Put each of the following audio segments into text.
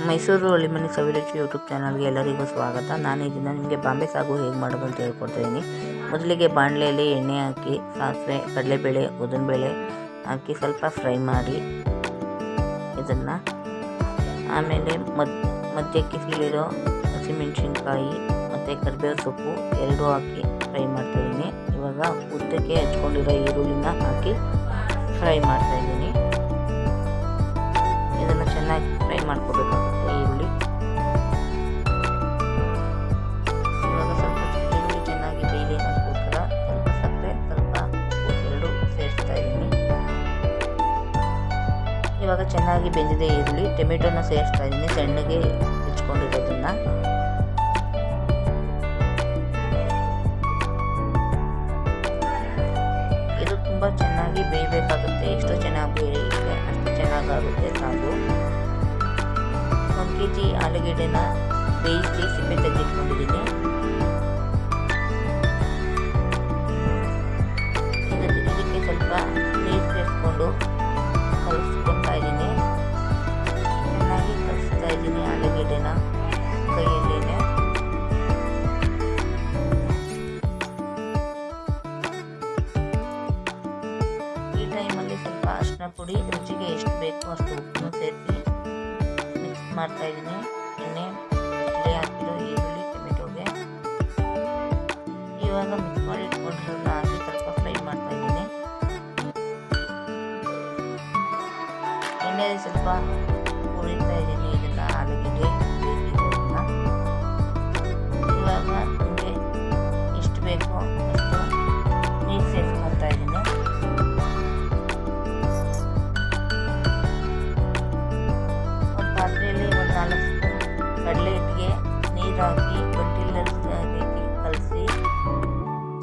ಮೈಸೂರು ಒಳ್ಳೆಮನೆ ಸವಿರುಚಿ YouTube ಚಾನಲ್ಗೆ ಎಲ್ಲರಿಗೂ ಸ್ವಾಗತ. ನಾನು ಇದನ್ನು ನಿಮಗೆ ಬಾಂಬೆ ಸಾಗು ಹೇಗೆ ಮಾಡೋದು ಅಂತ ಹೇಳ್ಕೊಡ್ತಾಯಿದ್ದೀನಿ. ಮೊದಲಿಗೆ ಬಾಣಲೆಯಲ್ಲಿ ಎಣ್ಣೆ ಹಾಕಿ ಸಾಸಿವೆ, ಕಡಲೆಬೇಳೆ, ಉದ್ದಿನಬೇಳೆ ಹಾಕಿ ಸ್ವಲ್ಪ ಫ್ರೈ ಮಾಡಿ ಇದನ್ನು. ಆಮೇಲೆ ಮಧ್ಯಕ್ಕೆ ಸೀಳಿರೋ ಹಸಿಮೆಣಸಿನ್ಕಾಯಿ ಮತ್ತು ಕರಿಬೇವು ಸೊಪ್ಪು ಎರಡೂ ಹಾಕಿ ಫ್ರೈ ಮಾಡ್ತಾಯಿದ್ದೀನಿ. ಇವಾಗ ಉದ್ದಕ್ಕೆ ಹಚ್ಕೊಂಡಿರೋ ಈರುಳ್ಳಿನ ಹಾಕಿ ಫ್ರೈ ಮಾಡ್ತಾಯಿದ್ದೀನಿ. ಇದನ್ನು ಚೆನ್ನಾಗಿ ಫ್ರೈ ಮಾಡ್ಕೋಬೇಕಾಗುತ್ತೆ ಈರುಳ್ಳಿ. ಇವಾಗ ಸ್ವಲ್ಪ ಈರುಳ್ಳಿ ಚೆನ್ನಾಗಿ ಬೇಯಲಿ ಅನ್ನೋದಕ್ಕೋಸ್ಕರ ಸ್ವಲ್ಪ ಸಕ್ಕರೆ, ಸ್ವಲ್ಪ ಎರಡು ಸೇರಿಸ್ತಾ ಇದ್ದೀನಿ. ಇವಾಗ ಚೆನ್ನಾಗಿ ಬೆಂದಿದೆ ಈರುಳ್ಳಿ. ಟೊಮೆಟೊನ ಸೇರಿಸ್ತಾ ಇದ್ದೀನಿ, ಸಣ್ಣಗೆ ಹೆಚ್ಕೊಂಡಿರೋದನ್ನು. ಇದು ತುಂಬ ಚೆನ್ನಾಗಿ ಬೇಯಬೇಕಾಗುತ್ತೆ. ಎಷ್ಟು ಚೆನ್ನಾಗಿ ಬೇಯಿದ್ರೆ ಅಷ್ಟು ಚೆನ್ನಾಗಾಗುತ್ತೆ ಸಾಗು. 1 kg ಆಲೂಗೆಡ್ಡೆನ ಬೇಯಿಸಿ ಸಿಪ್ಪೆ ತೆಗೆದಿಟ್ಕೊಂಡಿದ್ದೀನಿ. ಇದಕ್ಕೆ ಸ್ವಲ್ಪ ನೀರು ಸೇರಿಸ್ಕೊಂಡು ಕಲಿಸ್ಕೊತಾ ಇದ್ದೀನಿ. ಚೆನ್ನಾಗಿ ಕಲಿಸ್ತಾ ಇದ್ದೀನಿ ಆಲೂಗೆಡ್ಡೆನ ಕೈಯಲ್ಲೇನೆ. ಈ ಟೈಮಲ್ಲಿ ಸ್ವಲ್ಪ ಅರಿಶಿನ ಪುಡಿ, ರುಚಿಗೆ ಎಷ್ಟು ಬೇಕು ಅಷ್ಟು ಉಪ್ಪನ್ನು ಸೇರಿಸಿ ಮಿಕ್ಸ್ ಮಾಡ್ತಾ ಇದ್ದೀನಿ. ಎಣ್ಣೆ ಹಾಕಿರೋ ಈರುಳ್ಳಿ ಟೊಮೆಟೊಗೆ ಇವಾಗ ಮಿಕ್ಸ್ ಮಾಡಿ ಇಟ್ಕೊಂಡಿರೋದನ್ನ ಹಾಕಿ ಸ್ವಲ್ಪ ಫ್ರೈ ಮಾಡ್ತಾ ಇದ್ದೀನಿ. ಎಣ್ಣೆಯಲ್ಲಿ ಸ್ವಲ್ಪ ಹುರಿತಾ ಇದ್ದೀನಿ ಇದನ್ನು, ಆಲೂಗೆಡ್ಡೆ ಬೇಯಿಸಿರೋದನ್ನ. ಇವಾಗ ನಮಗೆ ಎಷ್ಟು ಬೇಕೋ ಅಷ್ಟು ನೀರು ಸೇರಿಸ್ಕೊತಾ ಇದ್ದೀನಿ. ಪಾತ್ರೆಯಲ್ಲಿ ಒಂದು 4 ಸ್ಪೂನ್ ಕಡಲೆ ಹಿಟ್ಟಿಗೆ ನೀರು ಹಾಕಿ ಗಂಟಿಲ್ಲದ ರೀತಿ ಕಲಸಿ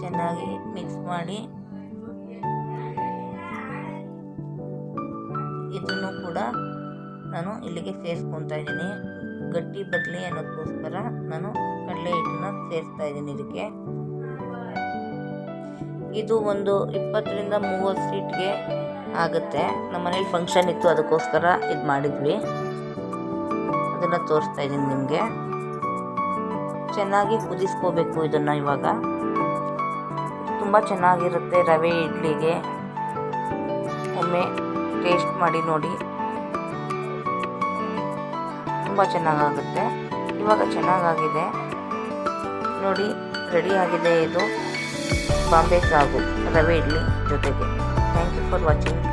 ಚೆನ್ನಾಗಿ ಮಿಕ್ಸ್ ಮಾಡಿ ಇದನ್ನು ಕೂಡ ನಾನು ಇಲ್ಲಿಗೆ ಸೇರಿಸ್ಕೊತಾ ಇದ್ದೀನಿ. ಗಟ್ಟಿ ಬದಲಿ ಅನ್ನೋದಕ್ಕೋಸ್ಕರ ನಾನು ಕಡಲೆ ಹಿಟ್ಟನ್ನ ಸೇರಿಸ್ತಾ ಇದ್ದೀನಿ ಇದಕ್ಕೆ. ಇದು ಒಂದು 20ರಿಂದ 30 ಸೀಟ್ಗೆ ಆಗುತ್ತೆ. ನಮ್ಮ ಮನೇಲಿ ಫಂಕ್ಷನ್ ಇತ್ತು, ಅದಕ್ಕೋಸ್ಕರ ಇದು ಮಾಡಿದ್ವಿ. ಅದನ್ನು ತೋರಿಸ್ತಾ ಇದ್ದೀನಿ ನಿಮಗೆ. ಚೆನ್ನಾಗಿ ಕುದಿಸ್ಕೋಬೇಕು ಇದನ್ನು. ಇವಾಗ ತುಂಬ ಚೆನ್ನಾಗಿರುತ್ತೆ ರವೆ ಇಡ್ಲಿಗೆ. ಒಮ್ಮೆ ಟೇಸ್ಟ್ ಮಾಡಿ ನೋಡಿ, ತುಂಬ ಚೆನ್ನಾಗಾಗುತ್ತೆ. ಇವಾಗ ಚೆನ್ನಾಗಾಗಿದೆ ನೋಡಿ, ರೆಡಿಯಾಗಿದೆ ಇದು ಬಾಂಬೆ ಸಾಗು ರವೆ ಇಡ್ಲಿ ಜೊತೆಗೆ. Thank you for watching.